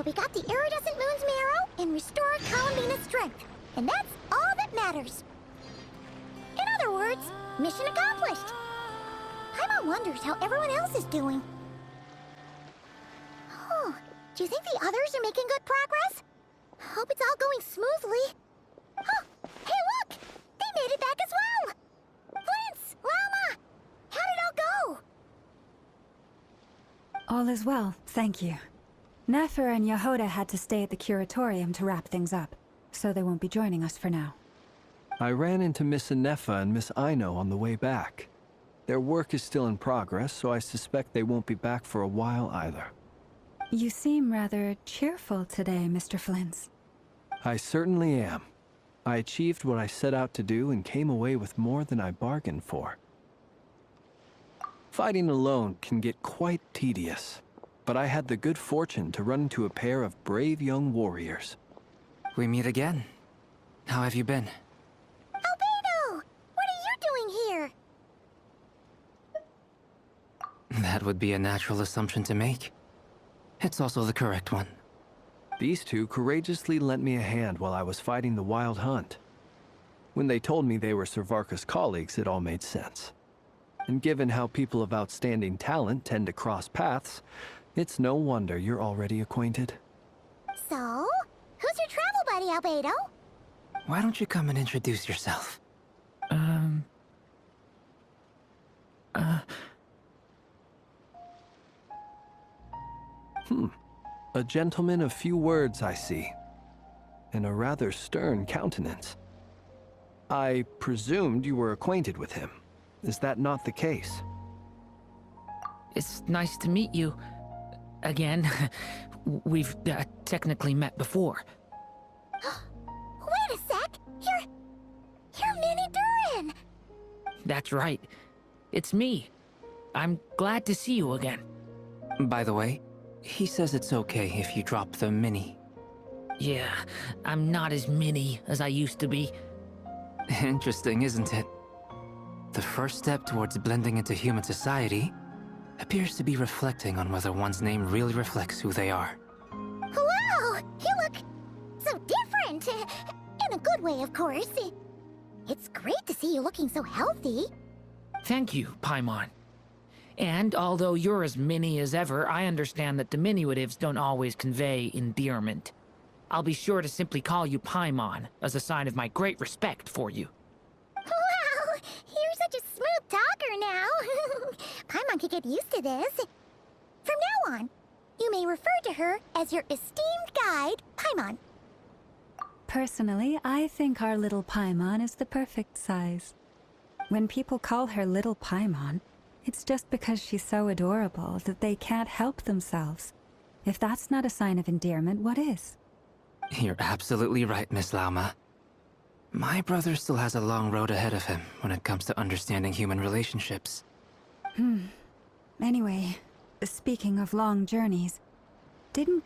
but we got the iridescent moon's marrow and restored Columbina's strength. And that's all that matters. In other words, mission accomplished. Paimon wonders how everyone else is doing. Oh, do you think the others are making good progress? Hope it's all going smoothly. Oh, hey look! They made it back as well! Flintz, Llama! How did it all go? All is well, thank you. Nefer and Yahoda had to stay at the curatorium to wrap things up, so they won't be joining us for now. I ran into Miss Nefa and Miss Aino on the way back. Their work is still in progress, so I suspect they won't be back for a while either. You seem rather cheerful today, Mr. Flintz. I certainly am. I achieved what I set out to do and came away with more than I bargained for. Fighting alone can get quite tedious, but I had the good fortune to run into a pair of brave young warriors. We meet again. How have you been? Albedo! What are you doing here? That would be a natural assumption to make. It's also the correct one. These two courageously lent me a hand while I was fighting the Wild Hunt. When they told me they were Servarka's colleagues, it all made sense. And given how people of outstanding talent tend to cross paths, it's no wonder you're already acquainted. So, who's your travel buddy, Albedo? Why don't you come and introduce yourself? A gentleman of few words, I see. And a rather stern countenance. I presumed you were acquainted with him. Is that not the case? It's nice to meet you. Again. We've technically met before. Wait a sec! You're Minnie Durin! That's right. It's me. I'm glad to see you again. By the way, he says it's okay if you drop the mini. Yeah, I'm not as mini as I used to be. Interesting, isn't it? The first step towards blending into human society appears to be reflecting on whether one's name really reflects who they are. Wow! You look so different! In a good way, of course. It's great to see you looking so healthy. Thank you, Paimon. And although you're as mini as ever, I understand that diminutives don't always convey endearment. I'll be sure to simply call you Paimon, as a sign of my great respect for you. Wow! You're such a smooth talker now. Paimon could get used to this. From now on, you may refer to her as your esteemed guide, Paimon. Personally, I think our little Paimon is the perfect size. When people call her Little Paimon, it's just because she's so adorable that they can't help themselves. If that's not a sign of endearment, what is? You're absolutely right, Miss Lauma. My brother still has a long road ahead of him when it comes to understanding human relationships. Anyway, speaking of long journeys, didn't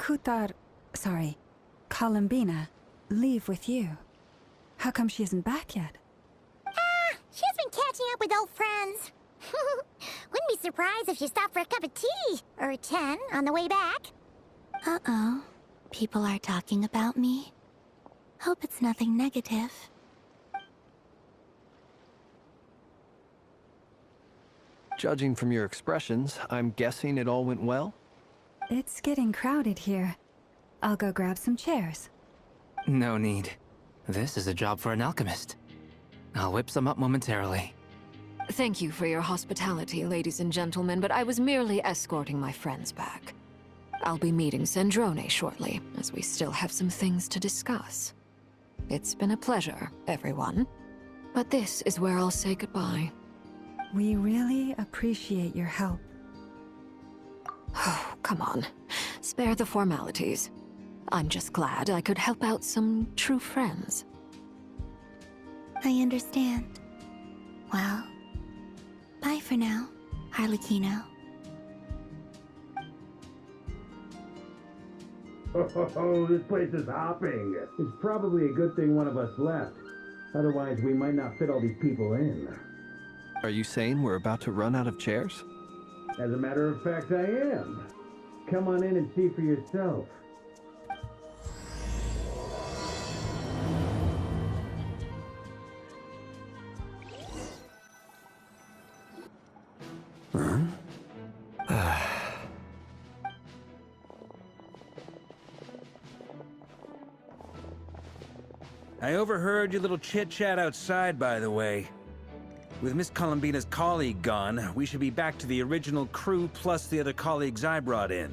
Columbina, leave with you? How come she isn't back yet? She's been catching up with old friends. Wouldn't be surprised if she stopped for a cup of tea or 10 on the way back. Uh-oh. People are talking about me. Hope it's nothing negative. Judging from your expressions, I'm guessing it all went well? It's getting crowded here. I'll go grab some chairs. No need. This is a job for an alchemist. I'll whip some up momentarily. Thank you for your hospitality, ladies and gentlemen, but I was merely escorting my friends back. I'll be meeting Sandrone shortly, as we still have some things to discuss. It's been a pleasure, everyone. But this is where I'll say goodbye. We really appreciate your help. Oh, come on. Spare the formalities. I'm just glad I could help out some true friends. I understand. Well, bye for now, Harlequino. Oh, this place is hopping. It's probably a good thing one of us left. Otherwise, we might not fit all these people in. Are you saying we're about to run out of chairs? As a matter of fact, I am. Come on in and see for yourself. I overheard your little chit-chat outside, by the way. With Miss Columbina's colleague gone, we should be back to the original crew plus the other colleagues I brought in.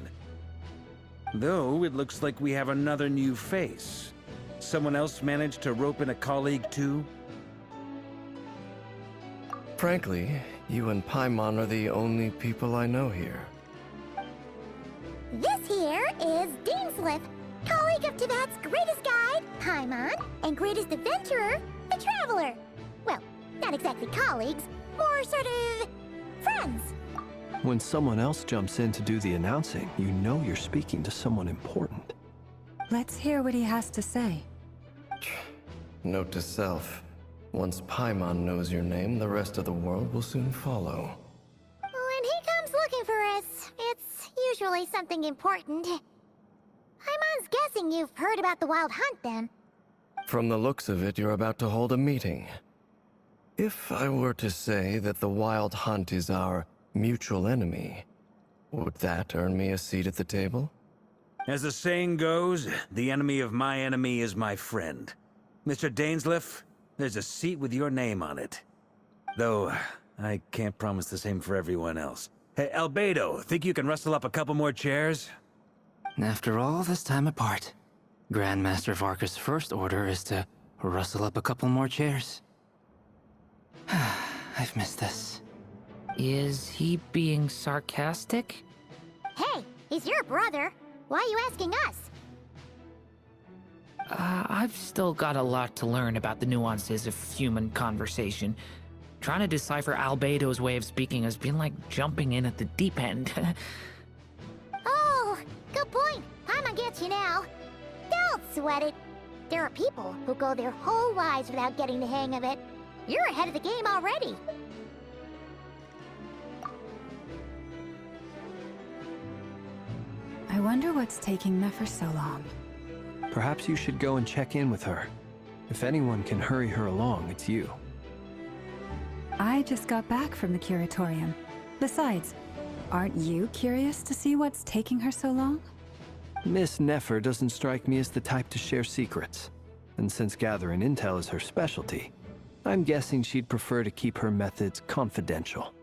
Though, it looks like we have another new face. Someone else managed to rope in a colleague too? Frankly, you and Paimon are the only people I know here. This here is Dainsleif, colleague of Tibet's greatest guide, Paimon, and greatest adventurer, the Traveler. Well, not exactly colleagues, more sort of friends. When someone else jumps in to do the announcing, you know you're speaking to someone important. Let's hear what he has to say. Note to self. Once Paimon knows your name, the rest of the world will soon follow. When he comes looking for us, it's usually something important. Paimon's guessing you've heard about the Wild Hunt, then. From the looks of it, you're about to hold a meeting. If I were to say that the Wild Hunt is our mutual enemy, would that earn me a seat at the table? As the saying goes, the enemy of my enemy is my friend. Mr. Dainsleif, there's a seat with your name on it. Though, I can't promise the same for everyone else. Hey, Albedo, think you can rustle up a couple more chairs? After all this time apart, Grandmaster Varka's first order is to rustle up a couple more chairs. I've missed this. Is he being sarcastic? Hey, he's your brother. Why are you asking us? I've still got a lot to learn about the nuances of human conversation. Trying to decipher Albedo's way of speaking has been like jumping in at the deep end. Oh, good point. Paimon gets you now. Don't sweat it. There are people who go their whole lives without getting the hang of it. You're ahead of the game already. I wonder what's taking Nefer so long. Perhaps you should go and check in with her. If anyone can hurry her along, it's you. I just got back from the curatorium. Besides, aren't you curious to see what's taking her so long? Miss Nefer doesn't strike me as the type to share secrets. And since gathering intel is her specialty, I'm guessing she'd prefer to keep her methods confidential.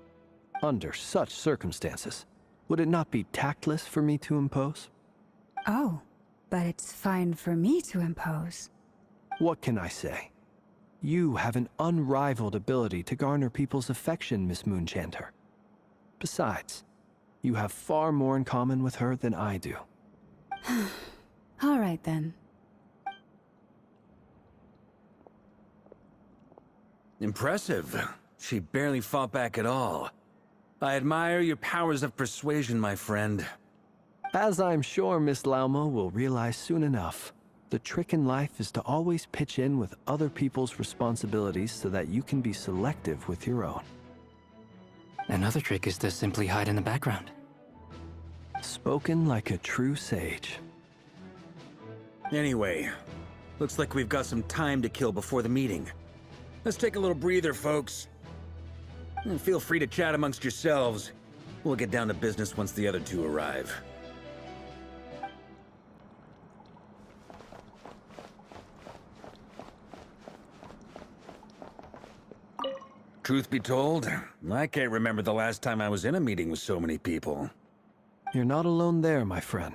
Under such circumstances, would it not be tactless for me to impose? Oh, but it's fine for me to impose. What can I say? You have an unrivaled ability to garner people's affection, Miss Moonchanter. Besides, you have far more in common with her than I do. All right, then. Impressive. She barely fought back at all. I admire your powers of persuasion, my friend. As I'm sure Miss Lauma will realize soon enough, the trick in life is to always pitch in with other people's responsibilities so that you can be selective with your own. Another trick is to simply hide in the background. Spoken like a true sage. Anyway, looks like we've got some time to kill before the meeting. Let's take a little breather, folks. And feel free to chat amongst yourselves. We'll get down to business once the other two arrive. Truth be told, I can't remember the last time I was in a meeting with so many people. You're not alone there, my friend.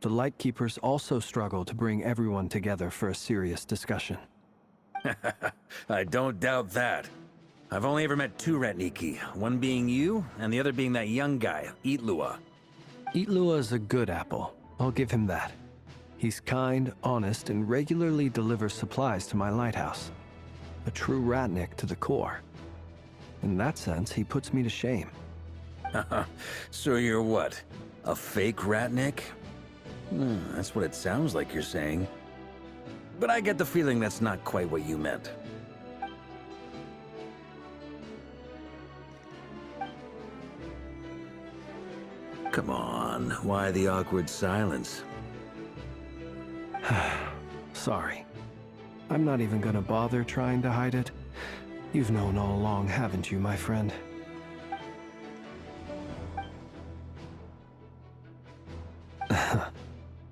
The Lightkeepers also struggle to bring everyone together for a serious discussion. I don't doubt that. I've only ever met two Ratniki, one being you, and the other being that young guy, Itlua. Itlua is a good apple. I'll give him that. He's kind, honest, and regularly delivers supplies to my lighthouse. A true Ratnik to the core. In that sense, he puts me to shame. So you're what? A fake Ratnik? That's what it sounds like you're saying. But I get the feeling that's not quite what you meant. Come on, why the awkward silence? Sorry. I'm not even gonna bother trying to hide it. You've known all along, haven't you, my friend?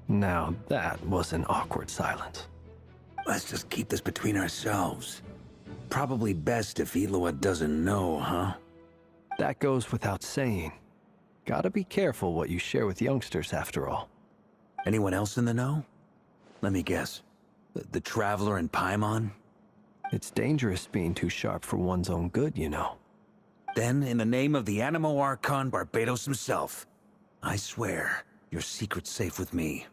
Now that was an awkward silence. Let's just keep this between ourselves. Probably best if Eloa doesn't know, huh? That goes without saying. Gotta be careful what you share with youngsters, after all. Anyone else in the know? Let me guess. The Traveler and Paimon? It's dangerous being too sharp for one's own good, you know. Then, in the name of the Animo Archon Barbados himself, I swear, your secret's safe with me.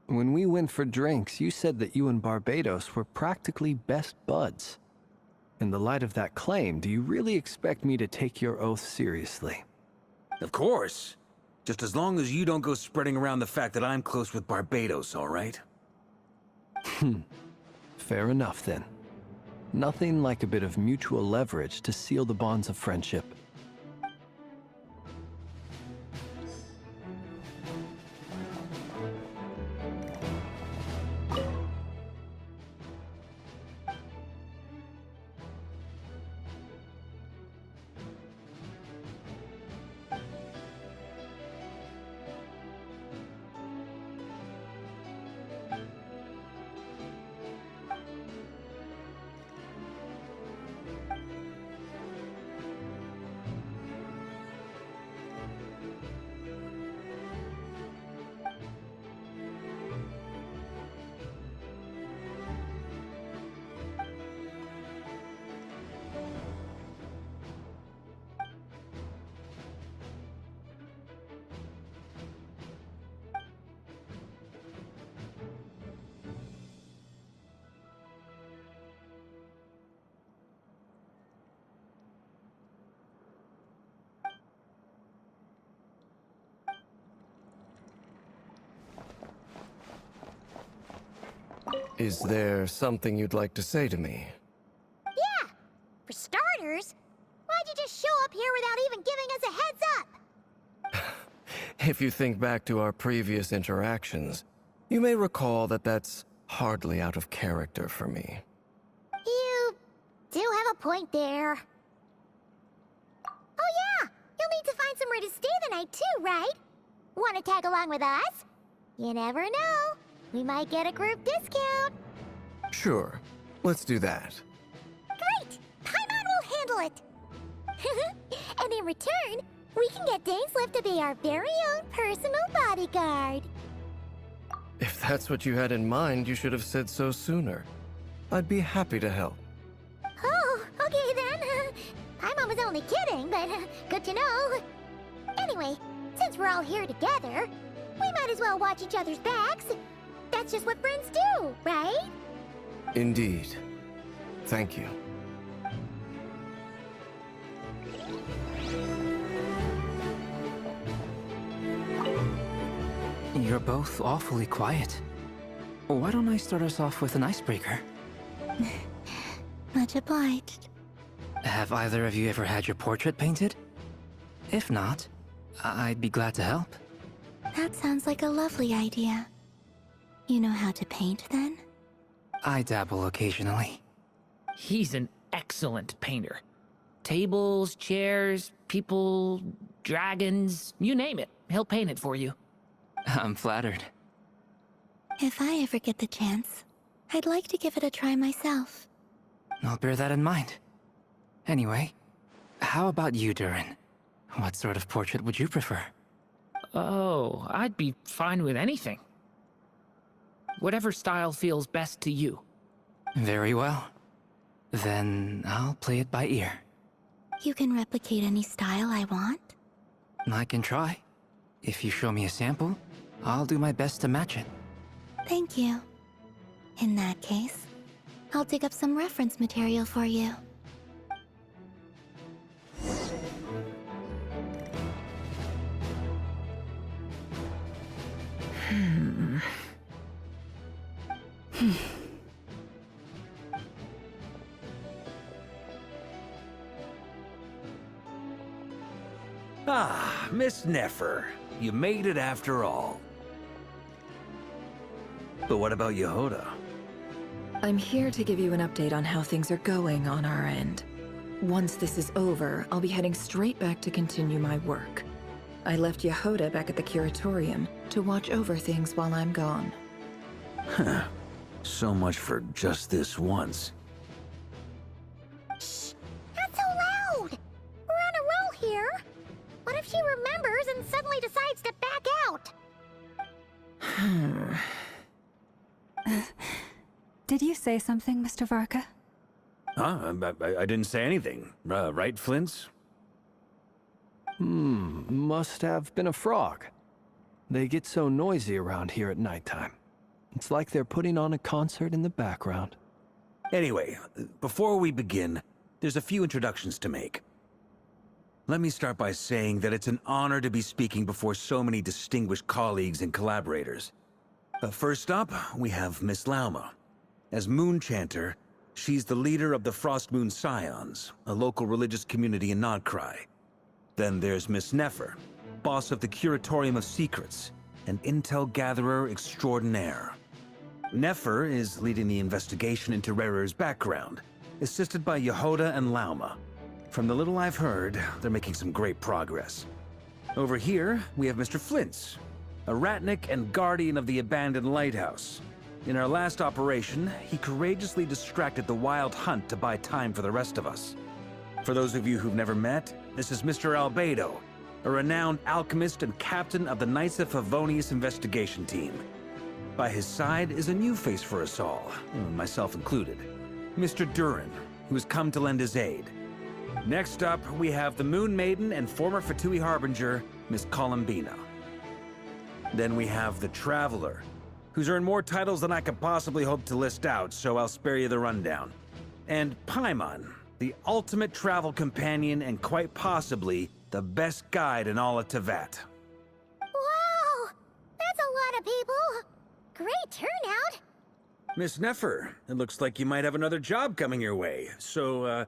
When we went for drinks, you said that you and Barbados were practically best buds. In the light of that claim, do you really expect me to take your oath seriously? Of course. Just as long as you don't go spreading around the fact that I'm close with Barbados, all right? Fair enough, then. Nothing like a bit of mutual leverage to seal the bonds of friendship. Is there something you'd like to say to me? Yeah! For starters, why'd you just show up here without even giving us a heads up? If you think back to our previous interactions, you may recall that that's hardly out of character for me. You do have a point there. Oh yeah! You'll need to find somewhere to stay the night too, right? Wanna tag along with us? You never know. We might get a group discount. Sure, let's do that. Great! Paimon will handle it! And in return, we can get Dainslift to be our very own personal bodyguard. If that's what you had in mind, you should have said so sooner. I'd be happy to help. Oh, okay then. Paimon was only kidding, but good to know. Anyway, since we're all here together, we might as well watch each other's backs. That's just what friends do, right? Indeed. Thank you. You're both awfully quiet. Why don't I start us off with an icebreaker? Much obliged. Have either of you ever had your portrait painted? If not, I'd be glad to help. That sounds like a lovely idea. You know how to paint, then? I dabble occasionally. He's an excellent painter. Tables, chairs, people, dragons, you name it. He'll paint it for you. I'm flattered. If I ever get the chance, I'd like to give it a try myself. I'll bear that in mind. Anyway, how about you, Durin? What sort of portrait would you prefer? Oh, I'd be fine with anything. Whatever style feels best to you. Very well. Then I'll play it by ear. You can replicate any style I want? I can try. If you show me a sample, I'll do my best to match it. Thank you. In that case, I'll dig up some reference material for you. Ah, Miss Nefer. You made it after all. But what about Yehoda? I'm here to give you an update on how things are going on our end. Once this is over, I'll be heading straight back to continue my work. I left Yehoda back at the Curatorium to watch over things while I'm gone. Huh. So much for just this once. Shh! Not so loud! We're on a roll here. What if she remembers and suddenly decides to back out? Did you say something, Mr. Varka? Huh? I didn't say anything. Right, Flint's? Must have been a frog. They get so noisy around here at nighttime. It's like they're putting on a concert in the background. Anyway, before we begin, there's a few introductions to make. Let me start by saying that it's an honor to be speaking before so many distinguished colleagues and collaborators. First up, we have Miss Lauma. As Moon Chanter, she's the leader of the Frost Moon Scions, a local religious community in Nod-Krai. Then there's Miss Nefer, boss of the Curatorium of Secrets, an intel gatherer extraordinaire. Nefer is leading the investigation into Rerer's background, assisted by Yehoda and Lauma. From the little I've heard, they're making some great progress. Over here, we have Mr. Flint's, a Ratnik and guardian of the abandoned lighthouse. In our last operation, he courageously distracted the Wild Hunt to buy time for the rest of us. For those of you who've never met, this is Mr. Albedo, a renowned alchemist and captain of the Knights of Favonius investigation team. By his side is a new face for us all, myself included, Mr. Durin, who has come to lend his aid. Next up, we have the Moon Maiden and former Fatui Harbinger, Miss Columbina. Then we have the Traveler, who's earned more titles than I could possibly hope to list out, so I'll spare you the rundown. And Paimon, the ultimate travel companion and quite possibly the best guide in all of Tevat. Wow! That's a lot of people! Great turnout! Miss Nefer, it looks like you might have another job coming your way, so,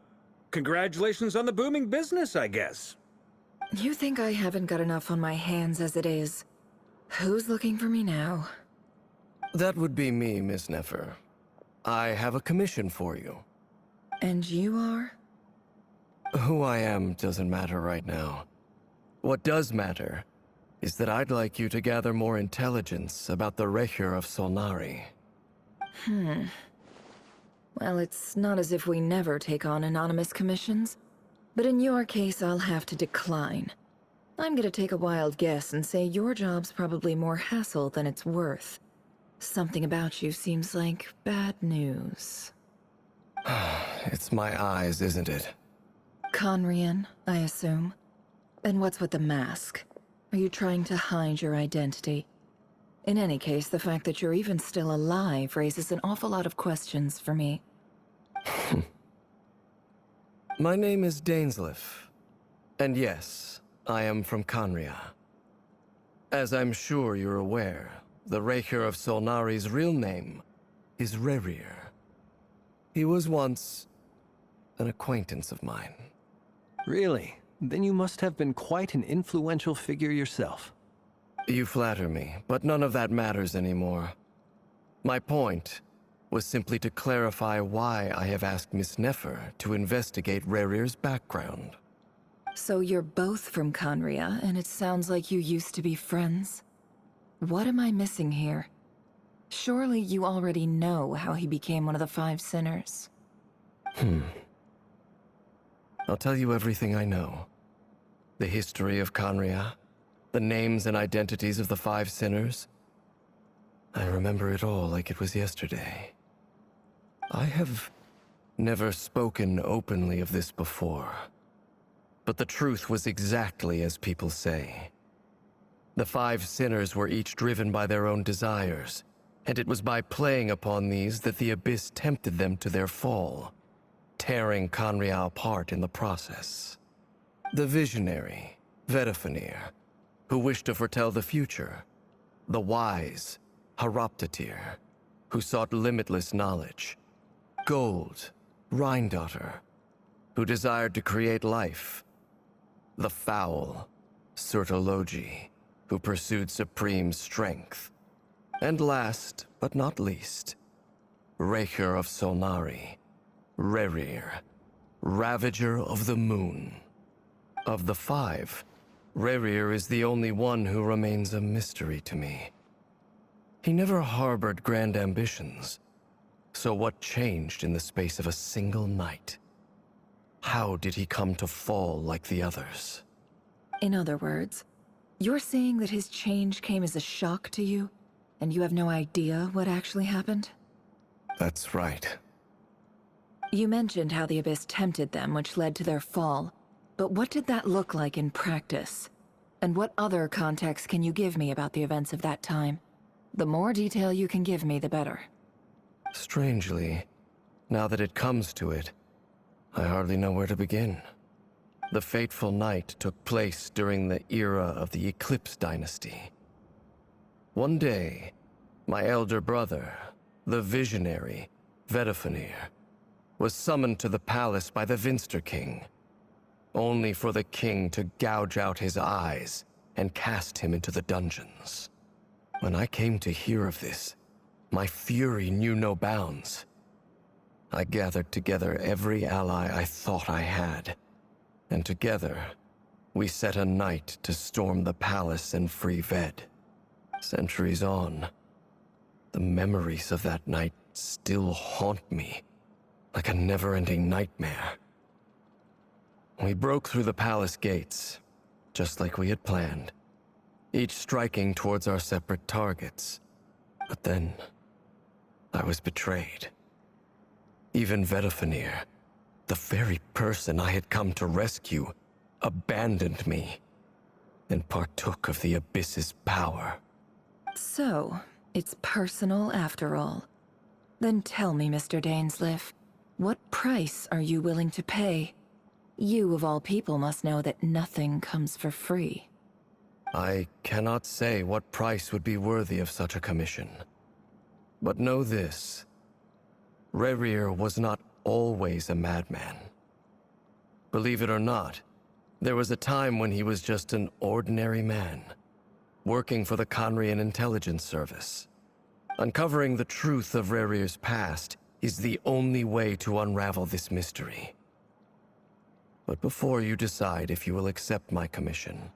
congratulations on the booming business, I guess. You think I haven't got enough on my hands as it is? Who's looking for me now? That would be me, Miss Nefer. I have a commission for you. And you are? Who I am doesn't matter right now. What does matter is that I'd like you to gather more intelligence about the Recher of Solnari. Well, it's not as if we never take on anonymous commissions. But in your case, I'll have to decline. I'm gonna take a wild guess and say your job's probably more hassle than it's worth. Something about you seems like bad news. It's my eyes, isn't it? Conrian, I assume. And what's with the mask? Are you trying to hide your identity? In any case, the fact that you're even still alive raises an awful lot of questions for me. My name is Dainsleif. And yes, I am from Conria. As I'm sure you're aware, the Recher of Solnari's real name is Rerir. He was once an acquaintance of mine. Really? Then you must have been quite an influential figure yourself. You flatter me, but none of that matters anymore. My point was simply to clarify why I have asked Miss Nefer to investigate Rerir's background. So you're both from Conria, and it sounds like you used to be friends? What am I missing here? Surely you already know how he became one of the Five Sinners. I'll tell you everything I know. The history of Conria, the names and identities of the Five Sinners. I remember it all like it was yesterday. I have never spoken openly of this before. But the truth was exactly as people say. The Five Sinners were each driven by their own desires, and it was by playing upon these that the Abyss tempted them to their fall, tearing Conria apart in the process. The visionary, Vedafenir, who wished to foretell the future. The wise, Haroptatir, who sought limitless knowledge. Gold, Rheindotter, who desired to create life. The foul, Surtologi, who pursued supreme strength. And last, but not least, Recher of Solnari, Rerir, Ravager of the Moon. Of the five, Rerir is the only one who remains a mystery to me. He never harbored grand ambitions, So what changed in the space of a single night? How did he come to fall like the others? In other words, you're saying that his change came as a shock to you, and you have no idea what actually happened? That's right. You mentioned how the Abyss tempted them, which led to their fall. But what did that look like in practice? And what other context can you give me about the events of that time? The more detail you can give me, the better. Strangely, now that it comes to it, I hardly know where to begin. The fateful night took place during the era of the Eclipse Dynasty. One day, my elder brother, the visionary, Vedifenir, was summoned to the palace by the Vinster King, only for the king to gouge out his eyes and cast him into the dungeons. When I came to hear of this, my fury knew no bounds. I gathered together every ally I thought I had, and together, we set a night to storm the palace and free Ved. Centuries on, the memories of that night still haunt me, like a never-ending nightmare. We broke through the palace gates, just like we had planned, each striking towards our separate targets. But then, I was betrayed. Even Vedifenir, the very person I had come to rescue, abandoned me and partook of the Abyss's power. So, it's personal after all. Then tell me, Mr. Dainsleif, what price are you willing to pay? You, of all people, must know that nothing comes for free. I cannot say what price would be worthy of such a commission. But know this. Rerir was not always a madman. Believe it or not, there was a time when he was just an ordinary man, working for the Conrian Intelligence Service. Uncovering the truth of Rerir's past is the only way to unravel this mystery. But before you decide if you will accept my commission,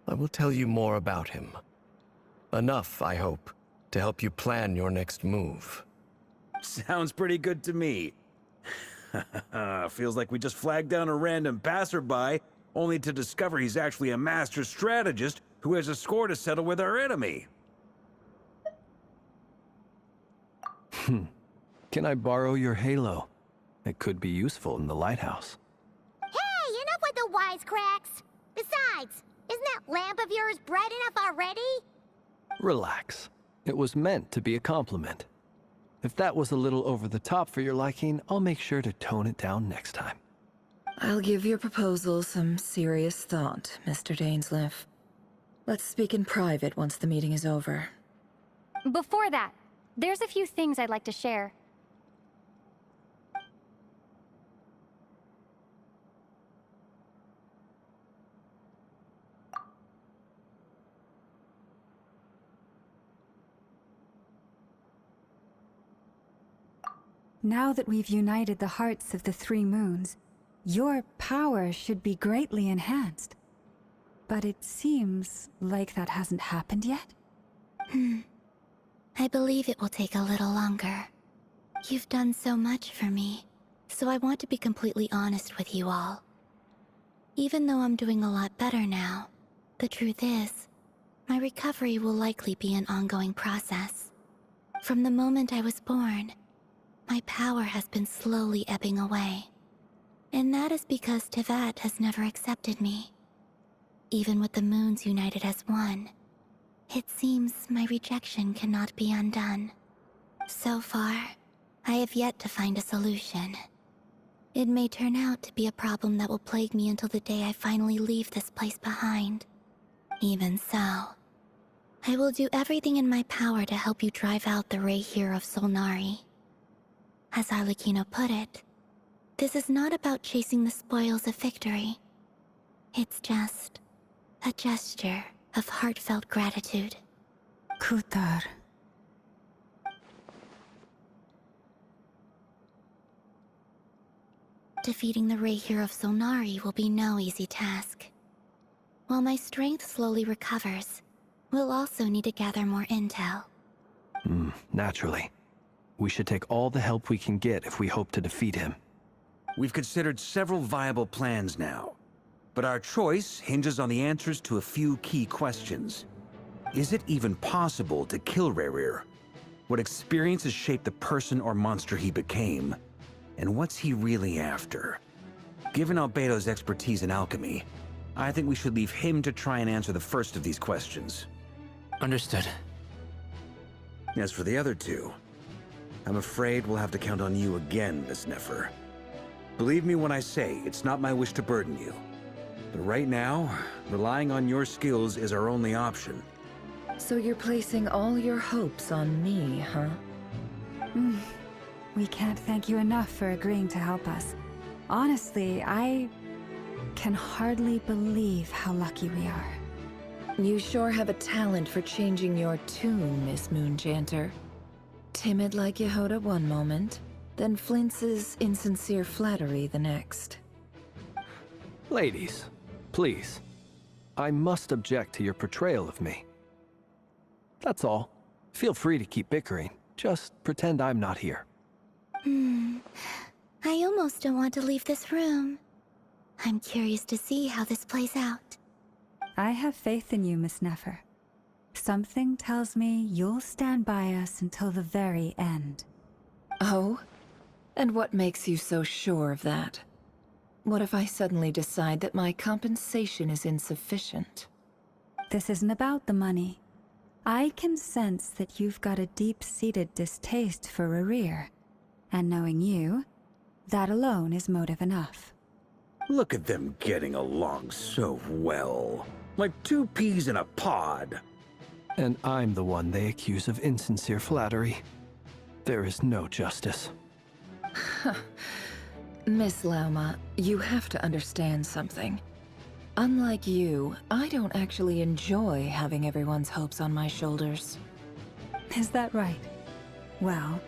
I will tell you more about him. Enough, I hope, to help you plan your next move. Sounds pretty good to me. Feels like we just flagged down a random passerby, only to discover he's actually a master strategist who has a score to settle with our enemy. Can I borrow your halo? It could be useful in the lighthouse. Hey, enough with the wisecracks! Besides, isn't that lamp of yours bright enough already? Relax. It was meant to be a compliment. If that was a little over the top for your liking, I'll make sure to tone it down next time. I'll give your proposal some serious thought, Mr. Dainsleif. Let's speak in private once the meeting is over. Before that, there's a few things I'd like to share. Now that we've united the hearts of the three moons, your power should be greatly enhanced. But it seems like that hasn't happened yet? I believe it will take a little longer. You've done so much for me, so I want to be completely honest with you all. Even though I'm doing a lot better now, the truth is, my recovery will likely be an ongoing process. From the moment I was born, my power has been slowly ebbing away. And that is because Tevat has never accepted me. Even with the moons united as one, it seems my rejection cannot be undone. So far, I have yet to find a solution. It may turn out to be a problem that will plague me until the day I finally leave this place behind. Even so, I will do everything in my power to help you drive out the Ray here of Solnari. As Arlecchino put it, this is not about chasing the spoils of victory. It's just a gesture of heartfelt gratitude. Kutar. Defeating the Ray here of Solnari will be no easy task. While my strength slowly recovers, we'll also need to gather more intel. Naturally. We should take all the help we can get if we hope to defeat him. We've considered several viable plans now, but our choice hinges on the answers to a few key questions. Is it even possible to kill Rerir? What experiences shaped the person or monster he became? And what's he really after? Given Albedo's expertise in alchemy, I think we should leave him to try and answer the first of these questions. Understood. As for the other two, I'm afraid we'll have to count on you again, Miss Nefer. Believe me when I say it's not my wish to burden you. But right now, relying on your skills is our only option. So you're placing all your hopes on me, huh? We can't thank you enough for agreeing to help us. Honestly, I can hardly believe how lucky we are. You sure have a talent for changing your tune, Miss Moonjanter. Timid like Yehoda one moment, then flinches insincere flattery the next. Ladies, please. I must object to your portrayal of me. That's all. Feel free to keep bickering. Just pretend I'm not here. I almost don't want to leave this room. I'm curious to see how this plays out. I have faith in you, Miss Nefer. Something tells me you'll stand by us until the very end. Oh? And what makes you so sure of that? What if I suddenly decide that my compensation is insufficient? This isn't about the money. I can sense that you've got a deep-seated distaste for Rerir. And knowing you, that alone is motive enough. Look at them getting along so well. Like two peas in a pod. And I'm the one they accuse of insincere flattery. There is no justice. Miss Lauma, you have to understand something. Unlike you, I don't actually enjoy having everyone's hopes on my shoulders. Is that right? Well,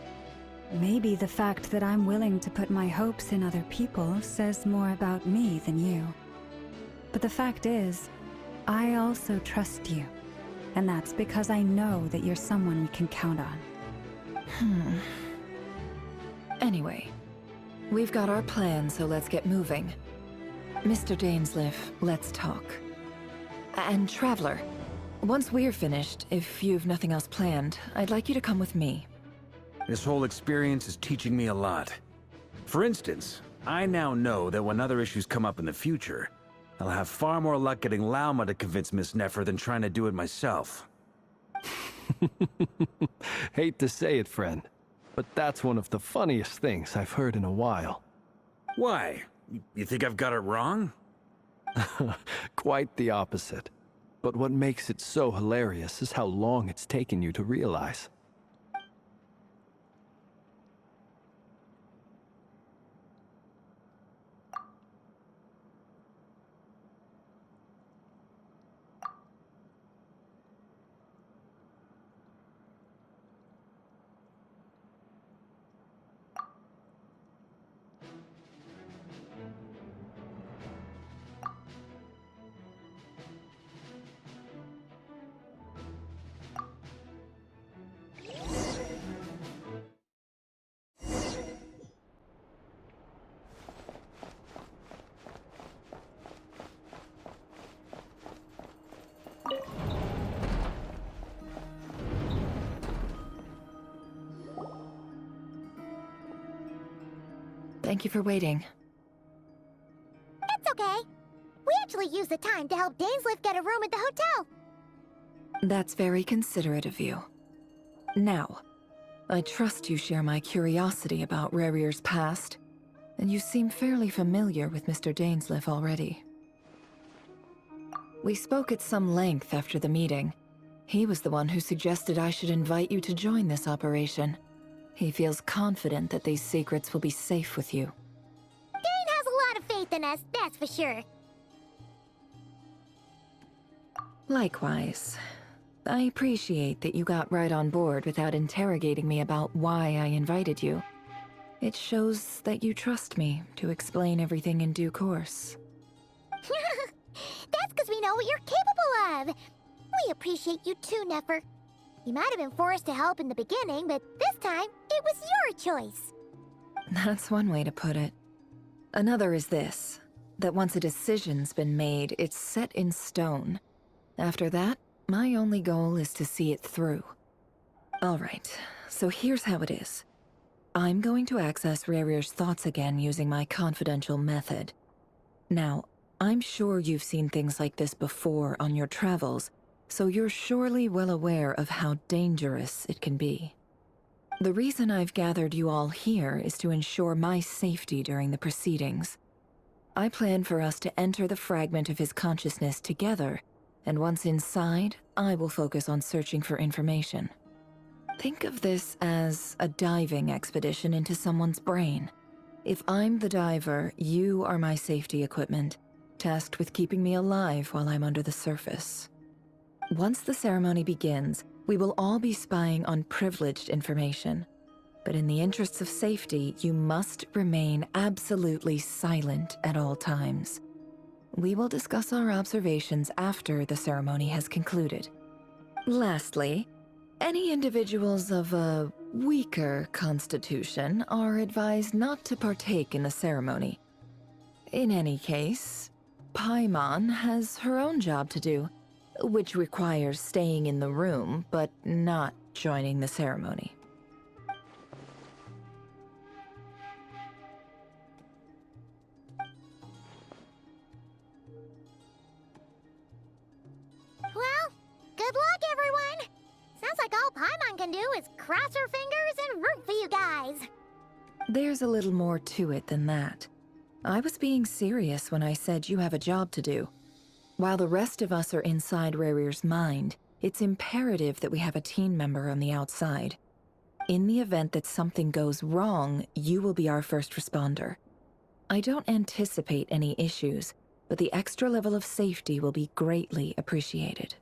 maybe the fact that I'm willing to put my hopes in other people says more about me than you. But the fact is, I also trust you. And that's because I know that you're someone we can count on. Anyway, we've got our plan, so let's get moving. Mr. Dainsleif, let's talk. And Traveler, once we're finished, if you've nothing else planned, I'd like you to come with me. This whole experience is teaching me a lot. For instance, I now know that when other issues come up in the future, I'll have far more luck getting Lauma to convince Miss Nefer than trying to do it myself. Hate to say it, friend, but that's one of the funniest things I've heard in a while. Why? You think I've got it wrong? Quite the opposite. But what makes it so hilarious is how long it's taken you to realize. Thank you for waiting. It's okay. We actually used the time to help Dainsleif get a room at the hotel. That's very considerate of you. Now, I trust you share my curiosity about Rerir's past, and you seem fairly familiar with Mr. Dainsleif already. We spoke at some length after the meeting. He was the one who suggested I should invite you to join this operation. He feels confident that these secrets will be safe with you. Dane has a lot of faith in us, that's for sure. Likewise. I appreciate that you got right on board without interrogating me about why I invited you. It shows that you trust me to explain everything in due course. That's because we know what you're capable of. We appreciate you too, Nefer. You might have been forced to help in the beginning, but this time, it was your choice. That's one way to put it. Another is this, that once a decision's been made, it's set in stone. After that, my only goal is to see it through. Alright, so here's how it is. I'm going to access Rerir's thoughts again using my confidential method. Now, I'm sure you've seen things like this before on your travels, so you're surely well aware of how dangerous it can be. The reason I've gathered you all here is to ensure my safety during the proceedings. I plan for us to enter the fragment of his consciousness together, and once inside, I will focus on searching for information. Think of this as a diving expedition into someone's brain. If I'm the diver, you are my safety equipment, tasked with keeping me alive while I'm under the surface. Once the ceremony begins, we will all be spying on privileged information. But in the interests of safety, you must remain absolutely silent at all times. We will discuss our observations after the ceremony has concluded. Lastly, any individuals of a weaker constitution are advised not to partake in the ceremony. In any case, Paimon has her own job to do, which requires staying in the room, but not joining the ceremony. Well, good luck, everyone! Sounds like all Paimon can do is cross her fingers and root for you guys. There's a little more to it than that. I was being serious when I said you have a job to do. While the rest of us are inside Rerir's mind, it's imperative that we have a team member on the outside. In the event that something goes wrong, you will be our first responder. I don't anticipate any issues, but the extra level of safety will be greatly appreciated.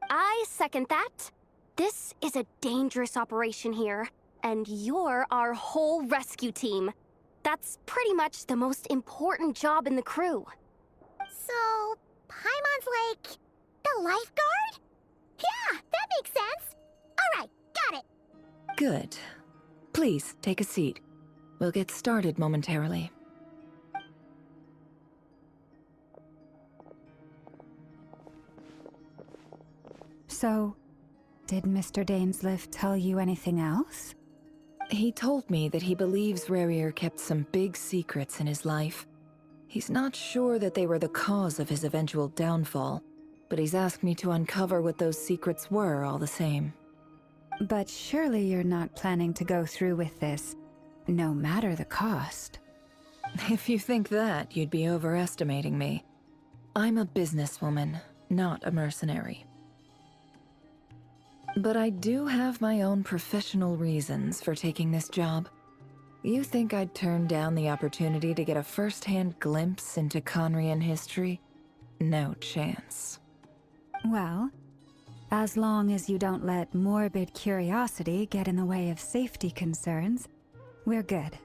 I second that. This is a dangerous operation here, and you're our whole rescue team. That's pretty much the most important job in the crew. So, Paimon's like the lifeguard? Yeah, that makes sense. Alright, got it. Good. Please, take a seat. We'll get started momentarily. So, did Mr. Dainsliff tell you anything else? He told me that he believes Rerir kept some big secrets in his life. He's not sure that they were the cause of his eventual downfall, but he's asked me to uncover what those secrets were all the same. But surely you're not planning to go through with this, no matter the cost. If you think that, you'd be overestimating me. I'm a businesswoman, not a mercenary. But I do have my own professional reasons for taking this job. You think I'd turn down the opportunity to get a first-hand glimpse into Conrian history? No chance. Well, as long as you don't let morbid curiosity get in the way of safety concerns, we're good.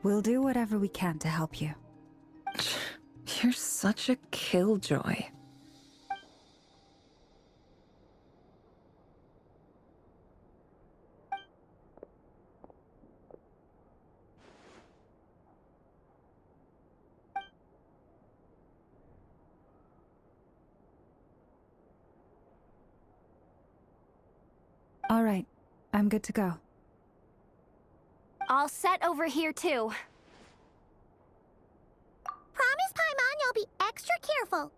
We'll do whatever we can to help you. You're such a killjoy. All right, I'm good to go. All set over here, too. Promise, Paimon, you'll be extra careful.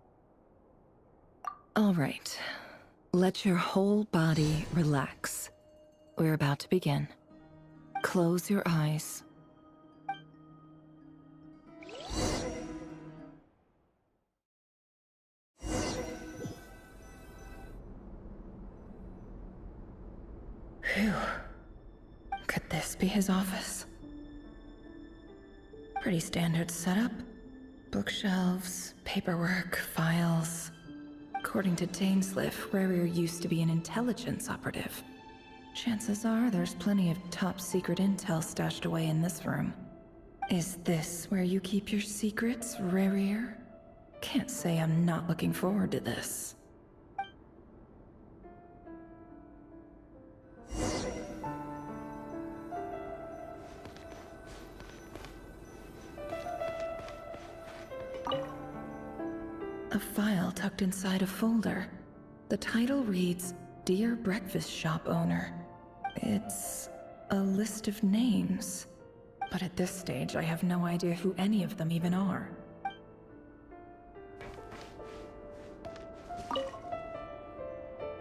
All right. Let your whole body relax. We're about to begin. Close your eyes. Phew. Could this be his office? Pretty standard setup. Bookshelves, paperwork, files. According to Dainsliff, Rerir used to be an intelligence operative. Chances are there's plenty of top secret intel stashed away in this room. Is this where you keep your secrets, Rerir? Can't say I'm not looking forward to this. A file tucked inside a folder. The title reads, Dear Breakfast Shop Owner. It's a list of names. But at this stage, I have no idea who any of them even are.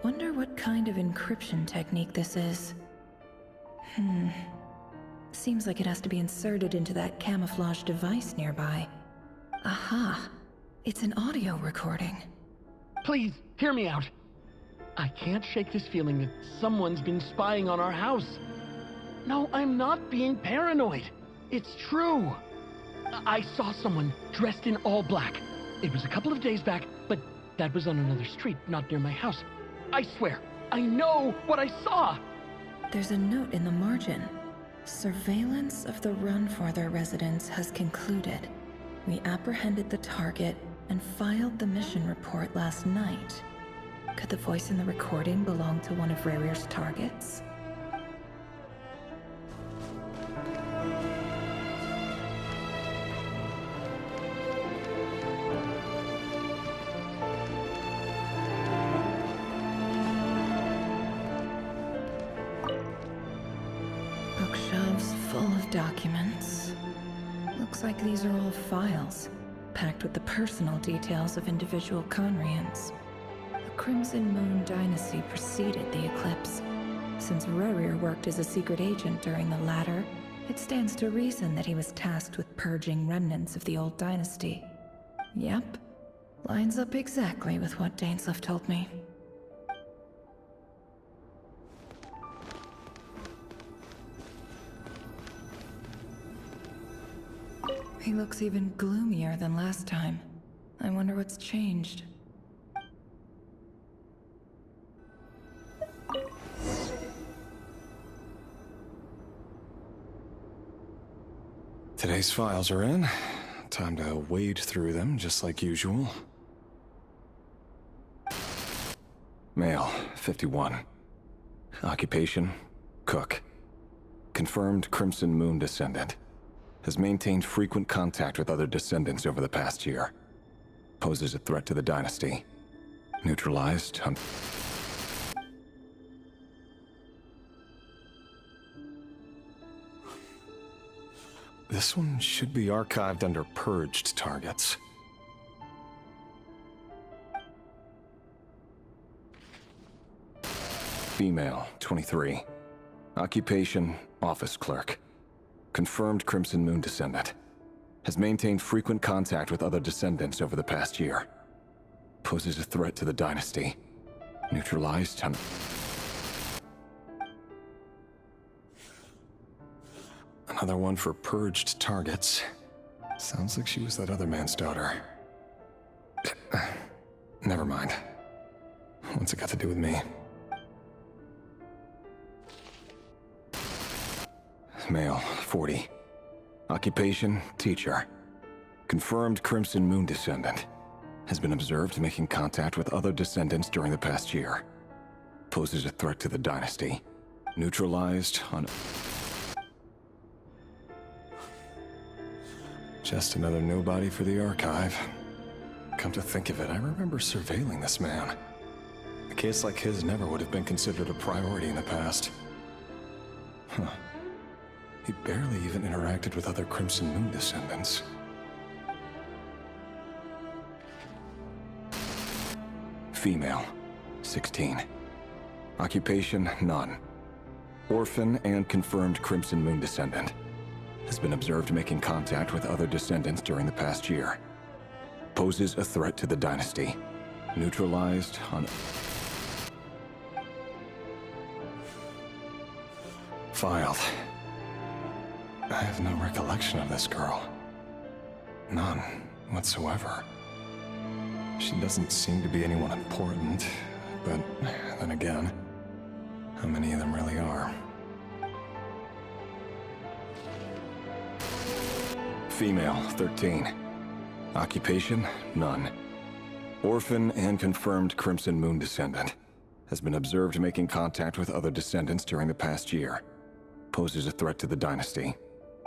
Wonder what kind of encryption technique this is. Seems like it has to be inserted into that camouflage device nearby. Aha! It's an audio recording. Please, hear me out. I can't shake this feeling that someone's been spying on our house. No, I'm not being paranoid. It's true. I saw someone dressed in all black. It was a couple of days back, but that was on another street, not near my house. I swear, I know what I saw! There's a note in the margin. Surveillance of the run for their residence has concluded. We apprehended the target and filed the mission report last night. Could the voice in the recording belong to one of Rarir's targets? Bookshelves full of documents. Looks like these are all files, packed with the personal details of individual Conrians. The Crimson Moon dynasty preceded the eclipse. Since Rarir worked as a secret agent during the latter, it stands to reason that he was tasked with purging remnants of the old dynasty. Yep, lines up exactly with what Dainsleif told me. He looks even gloomier than last time. I wonder what's changed. Today's files are in. Time to wade through them, just like usual. Male, 51. Occupation, cook. Confirmed Crimson Moon descendant. Has maintained frequent contact with other descendants over the past year. Poses a threat to the dynasty. Neutralized. This one should be archived under purged targets. Female, 23. Occupation, office clerk. Confirmed Crimson Moon descendant. Has maintained frequent contact with other descendants over the past year. Poses a threat to the dynasty. Neutralized. Another one for purged targets. Sounds like she was that other man's daughter. Never mind. What's it got to do with me? Male, 40. Occupation, teacher. Confirmed Crimson Moon descendant. Has been observed making contact with other descendants during the past year. Poses a threat to the dynasty. Neutralized on... Just another nobody for the archive. Come to think of it, I remember surveilling this man. A case like his never would have been considered a priority in the past. Huh. He barely even interacted with other Crimson Moon descendants. Female, 16. Occupation, none. Orphan and confirmed Crimson Moon descendant. Has been observed making contact with other descendants during the past year. Poses a threat to the dynasty. Neutralized on... Filed. I have no recollection of this girl. None whatsoever. She doesn't seem to be anyone important, but then again, how many of them really are? Female, 13. Occupation, none. Orphan and confirmed Crimson Moon descendant. Has been observed making contact with other descendants during the past year. Poses a threat to the dynasty.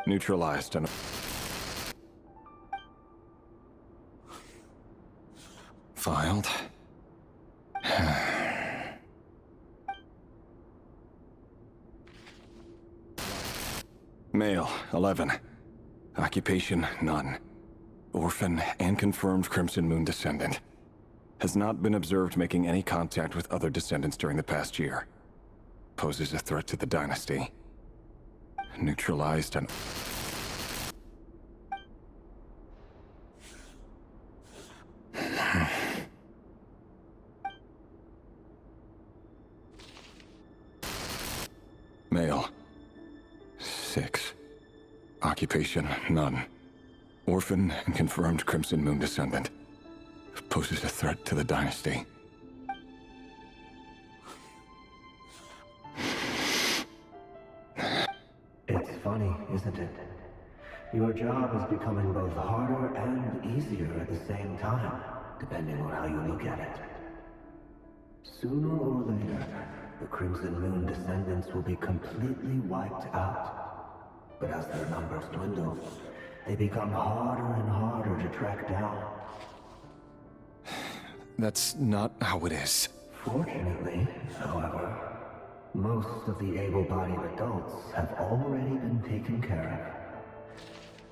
Neutralized on... Filed. Male, 11. Occupation, none. Orphan and confirmed Crimson Moon descendant. Has not been observed making any contact with other descendants during the past year. Poses a threat to the dynasty. Neutralized and... Male. 6. Occupation, none. Orphan and confirmed Crimson Moon descendant. Poses a threat to the dynasty. It's funny, isn't it? Your job is becoming both harder and easier at the same time, depending on how you look at it. Sooner or later, the Crimson Moon descendants will be completely wiped out. But as their numbers dwindle, they become harder and harder to track down. That's not how it is. Fortunately, however, most of the able-bodied adults have already been taken care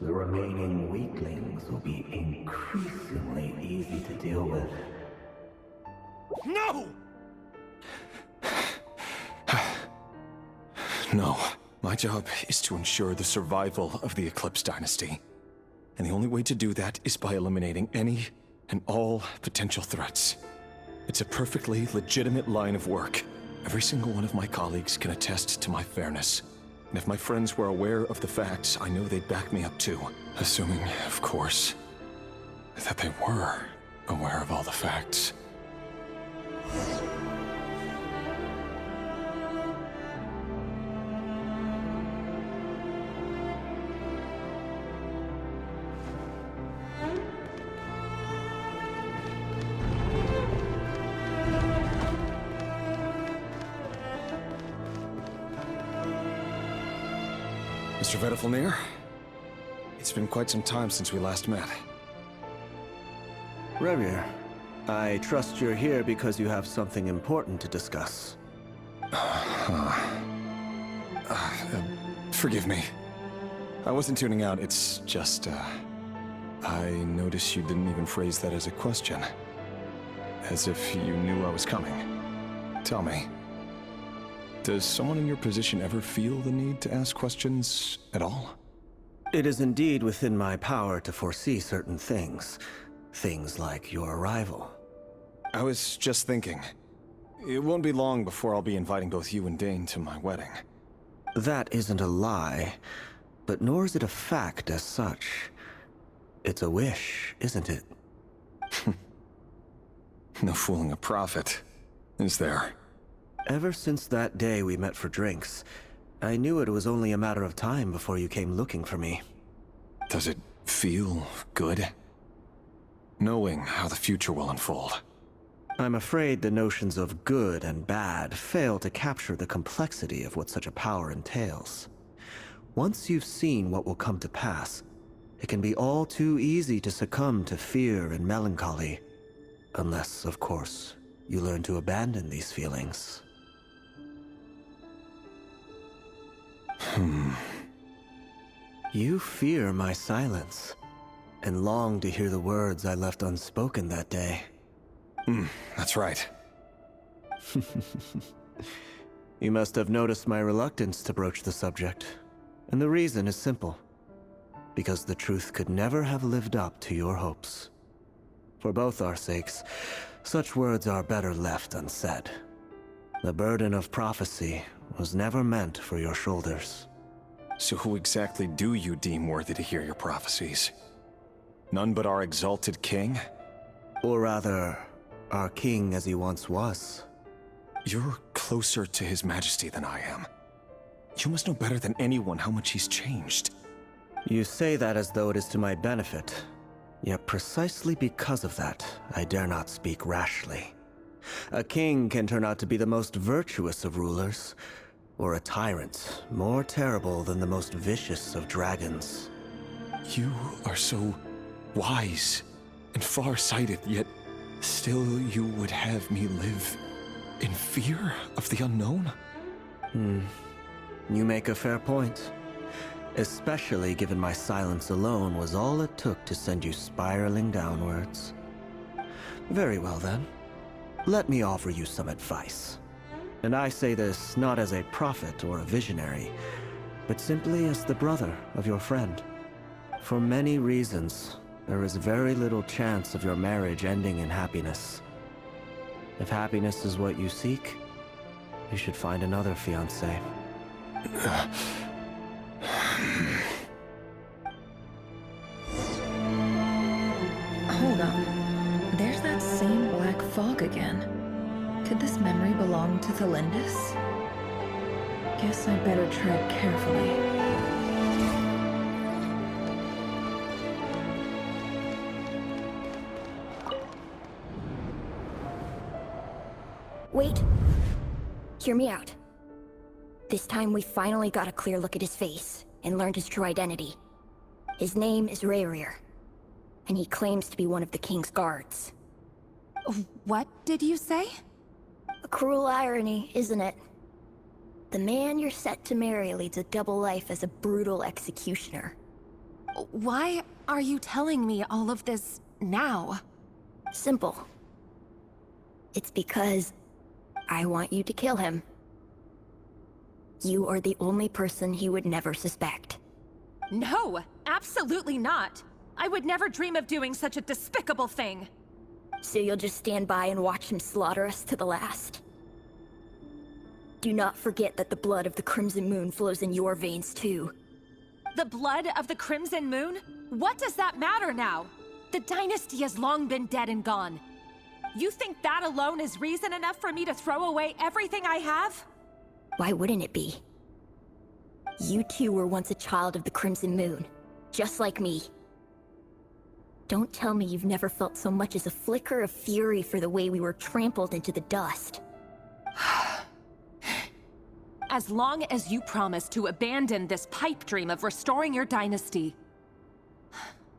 of. The remaining weaklings will be increasingly easy to deal with. No! No. My job is to ensure the survival of the Eclipse Dynasty. And the only way to do that is by eliminating any and all potential threats. It's a perfectly legitimate line of work. Every single one of my colleagues can attest to my fairness. And if my friends were aware of the facts, I know they'd back me up too. Assuming, of course, that they were aware of all the facts. Mr. Vedifalnir, it's been quite some time since we last met. Revir, I trust you're here because you have something important to discuss. Forgive me. I wasn't tuning out, it's just, I noticed you didn't even phrase that as a question. As if you knew I was coming. Tell me, does someone in your position ever feel the need to ask questions at all? It is indeed within my power to foresee certain things. Things like your arrival. I was just thinking. It won't be long before I'll be inviting both you and Dane to my wedding. That isn't a lie, but nor is it a fact as such. It's a wish, isn't it? No fooling a prophet, is there? Ever since that day we met for drinks, I knew it was only a matter of time before you came looking for me. Does it feel good? Knowing how the future will unfold. I'm afraid the notions of good and bad fail to capture the complexity of what such a power entails. Once you've seen what will come to pass, it can be all too easy to succumb to fear and melancholy. Unless, of course, you learn to abandon these feelings. You fear my silence, and long to hear the words I left unspoken that day. That's right. You must have noticed my reluctance to broach the subject, and the reason is simple. Because the truth could never have lived up to your hopes. For both our sakes, such words are better left unsaid. The burden of prophecy was never meant for your shoulders. So who exactly do you deem worthy to hear your prophecies? None but our exalted king? Or rather, our king as he once was. You're closer to his majesty than I am. You must know better than anyone how much he's changed. You say that as though it is to my benefit. Yet precisely because of that, I dare not speak rashly. A king can turn out to be the most virtuous of rulers, or a tyrant more terrible than the most vicious of dragons. You are so wise and far-sighted, yet Still, you would have me live in fear of the unknown? You make a fair point. Especially given my silence alone was all it took to send you spiraling downwards. Very well then. Let me offer you some advice. And I say this not as a prophet or a visionary, but simply as the brother of your friend. For many reasons, there is very little chance of your marriage ending in happiness. If happiness is what you seek, you should find another fiancé. Hold on. There's that same black fog again. Could this memory belong to Thelindis? Guess I'd better tread carefully. Wait. Hear me out. This time we finally got a clear look at his face and learned his true identity. His name is Rayrir, and he claims to be one of the king's guards. What did you say? A cruel irony, isn't it? The man you're set to marry leads a double life as a brutal executioner. Why are you telling me all of this now? Simple. It's because I want you to kill him. You are the only person he would never suspect. No, absolutely not. I would never dream of doing such a despicable thing. So you'll just stand by and watch him slaughter us to the last? Do not forget that the blood of the Crimson Moon flows in your veins too. The blood of the Crimson Moon? What does that matter now? The dynasty has long been dead and gone. You think that alone is reason enough for me to throw away everything I have? Why wouldn't it be? You two were once a child of the Crimson Moon, just like me. Don't tell me you've never felt so much as a flicker of fury for the way we were trampled into the dust. As long as you promise to abandon this pipe dream of restoring your dynasty,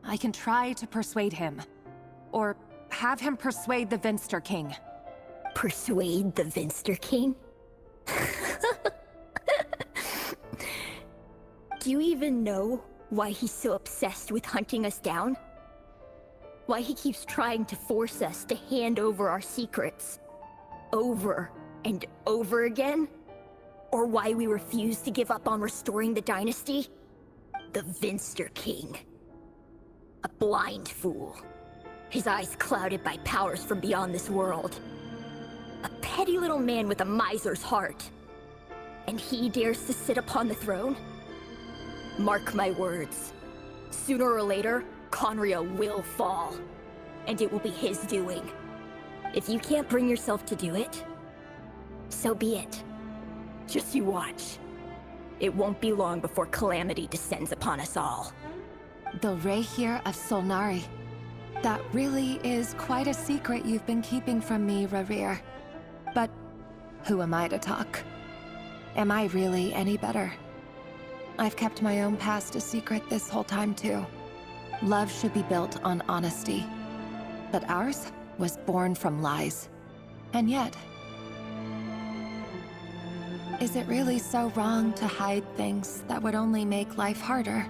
I can try to persuade him. Or have him persuade the Vinster King. Persuade the Vinster King? Do you even know why he's so obsessed with hunting us down? Why he keeps trying to force us to hand over our secrets over and over again? Or why we refuse to give up on restoring the dynasty? The Vinster King. A blind fool. His eyes clouded by powers from beyond this world. A petty little man with a miser's heart. And he dares to sit upon the throne? Mark my words. Sooner or later, Conria will fall. And it will be his doing. If you can't bring yourself to do it, so be it. Just you watch. It won't be long before calamity descends upon us all. The Rayrir of Solnari. That really is quite a secret you've been keeping from me, Rayrir. But who am I to talk? Am I really any better? I've kept my own past a secret this whole time too. Love should be built on honesty. But ours was born from lies. And yet, is it really so wrong to hide things that would only make life harder?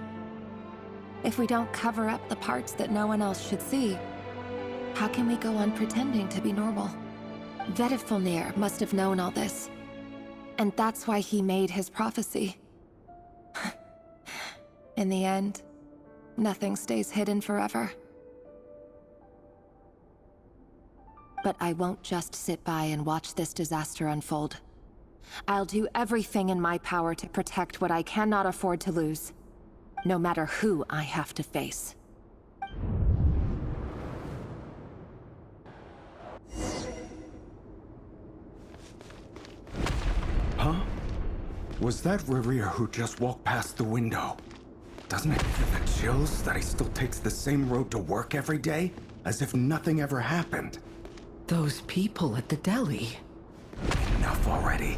If we don't cover up the parts that no one else should see, how can we go on pretending to be normal? Vedifilnir must have known all this. And that's why he made his prophecy. In the end, nothing stays hidden forever. But I won't just sit by and watch this disaster unfold. I'll do everything in my power to protect what I cannot afford to lose, no matter who I have to face. Huh? Was that Rayrir who just walked past the window? Doesn't it give the chills that he still takes the same road to work every day? As if nothing ever happened. Those people at the deli. Enough already.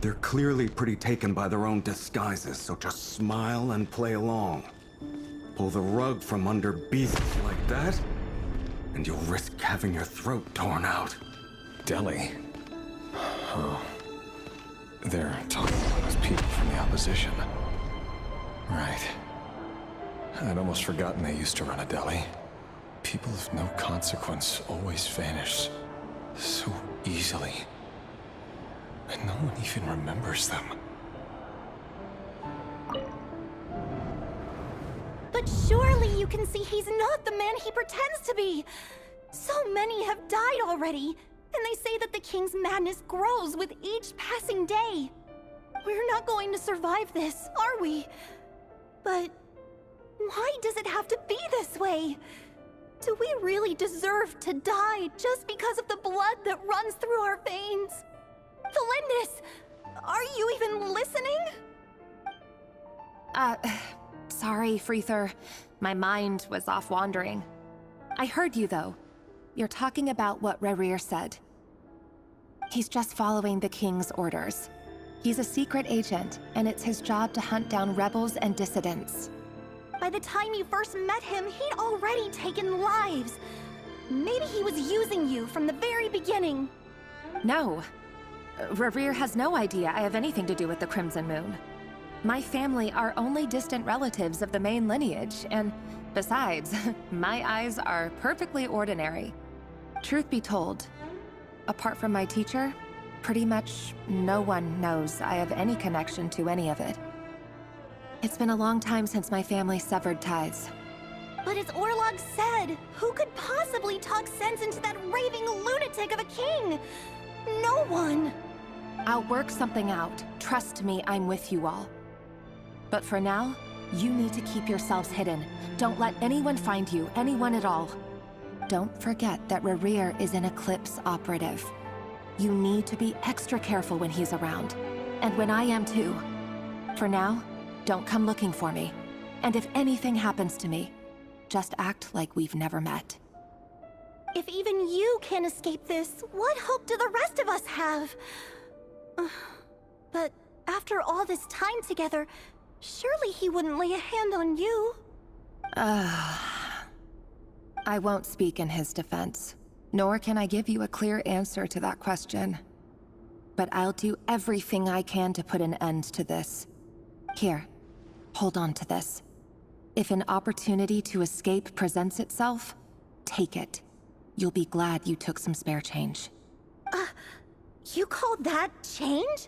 They're clearly pretty taken by their own disguises, so just smile and play along. Pull the rug from under beasts like that, and you'll risk having your throat torn out. Delhi? Oh. They're talking about those people from the opposition. Right. I'd almost forgotten they used to run a deli. People of no consequence always vanish so easily. And no one even remembers them. But surely you can see he's not the man he pretends to be! So many have died already, and they say that the king's madness grows with each passing day. We're not going to survive this, are we? But why does it have to be this way? Do we really deserve to die just because of the blood that runs through our veins? Felindis, are you even listening? Sorry, Freether. My mind was off wandering. I heard you, though. You're talking about what Rerir said. He's just following the king's orders. He's a secret agent, and it's his job to hunt down rebels and dissidents. By the time you first met him, he'd already taken lives. Maybe he was using you from the very beginning. No. Rerir has no idea I have anything to do with the Crimson Moon. My family are only distant relatives of the main lineage, and besides, my eyes are perfectly ordinary. Truth be told, apart from my teacher, pretty much no one knows I have any connection to any of it. It's been a long time since my family severed ties. But as Orlog said, who could possibly talk sense into that raving lunatic of a king? No one! I'll work something out. Trust me, I'm with you all. But for now, you need to keep yourselves hidden. Don't let anyone find you, anyone at all. Don't forget that Rerir is an Eclipse operative. You need to be extra careful when he's around. And when I am too. For now, don't come looking for me. And if anything happens to me, just act like we've never met. If even you can't escape this, what hope do the rest of us have? But after all this time together, surely he wouldn't lay a hand on you. I won't speak in his defense, nor can I give you a clear answer to that question. But I'll do everything I can to put an end to this. Here, hold on to this. If an opportunity to escape presents itself, take it. You'll be glad you took some spare change. You call that change?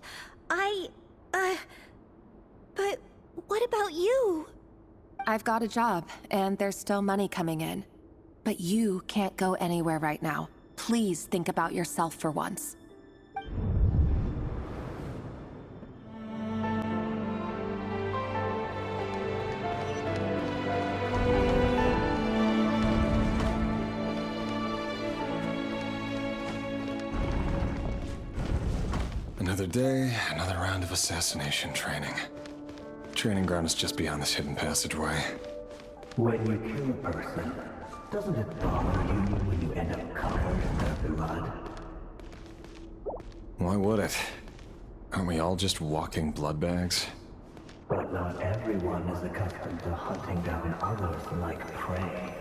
But what about you? I've got a job, and there's still money coming in. But you can't go anywhere right now. Please think about yourself for once. Another day, another round of assassination training. Training ground is just beyond this hidden passageway. When you kill a person, doesn't it bother you when you end up covered in their blood? Why would it? Aren't we all just walking blood bags? But not everyone is accustomed to hunting down others like prey.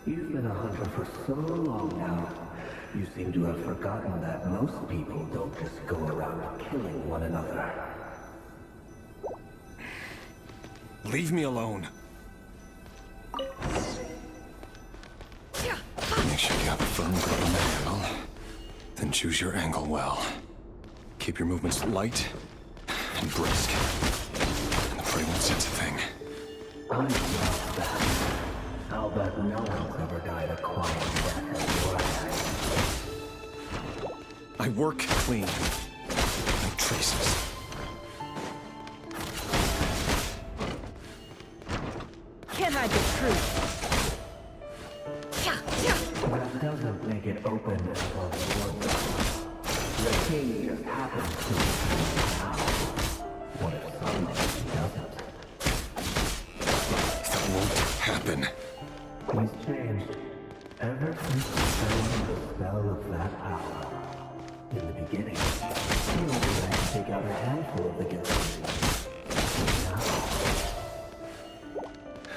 You've been a hunter for so long now, you seem to have forgotten that most people don't just go around killing one another. Leave me alone. Make sure you have a firm grip on the handle. Then choose your angle well. Keep your movements light and brisk. And the prey won't sense a thing. I love that. I'll bet no one's ever died a quiet death as you are. I work clean. No traces. Can't hide the truth. That doesn't make it open above the The king just happens to be now. What if someday he doesn't? That won't happen. He's changed. Ever since he fell under the spell of that power. In the beginning, he only had to take out a handful of the guilty.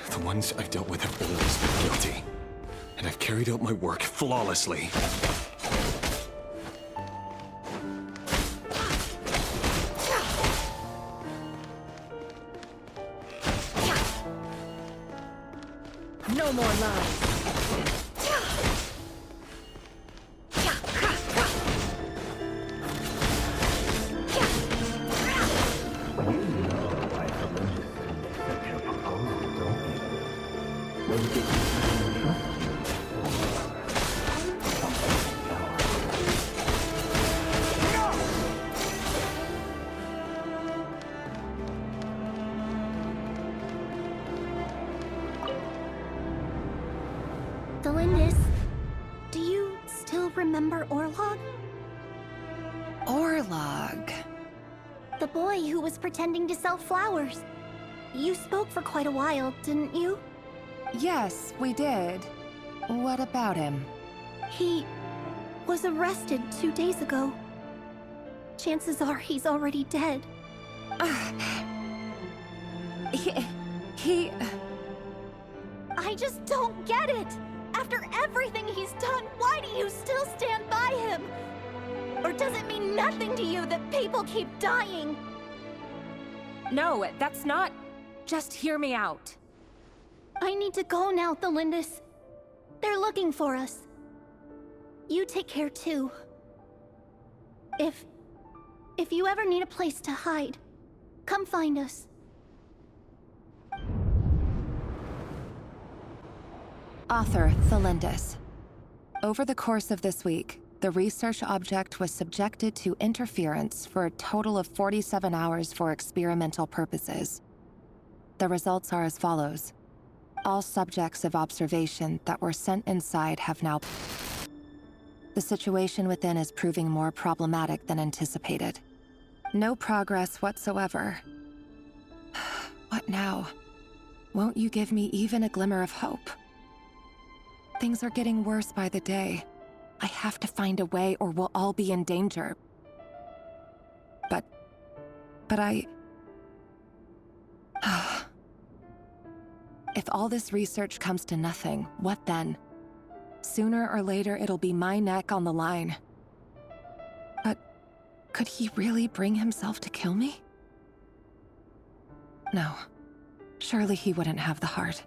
The ones I've dealt with have always been guilty. And I've carried out my work flawlessly. No more lies. Delindis, do you still remember Orlog? Orlog. The boy who was pretending to sell flowers. You spoke for quite a while, didn't you? Yes, we did. What about him? He was arrested 2 days ago. Chances are he's already dead. He... I just don't get it! After everything he's done, why do you still stand by him? Or does it mean nothing to you that people keep dying? No, that's not... Just hear me out. I need to go now, Thelindis. They're looking for us. You take care too. If you ever need a place to hide, come find us. Author Thelindis. Over the course of this week, the research object was subjected to interference for a total of 47 hours for experimental purposes. The results are as follows. All subjects of observation that were sent inside have now... The situation within is proving more problematic than anticipated. No progress whatsoever. What now? Won't you give me even a glimmer of hope? Things are getting worse by the day. I have to find a way or we'll all be in danger. But I... If all this research comes to nothing, what then? Sooner or later, it'll be my neck on the line. But could he really bring himself to kill me? No. Surely he wouldn't have the heart.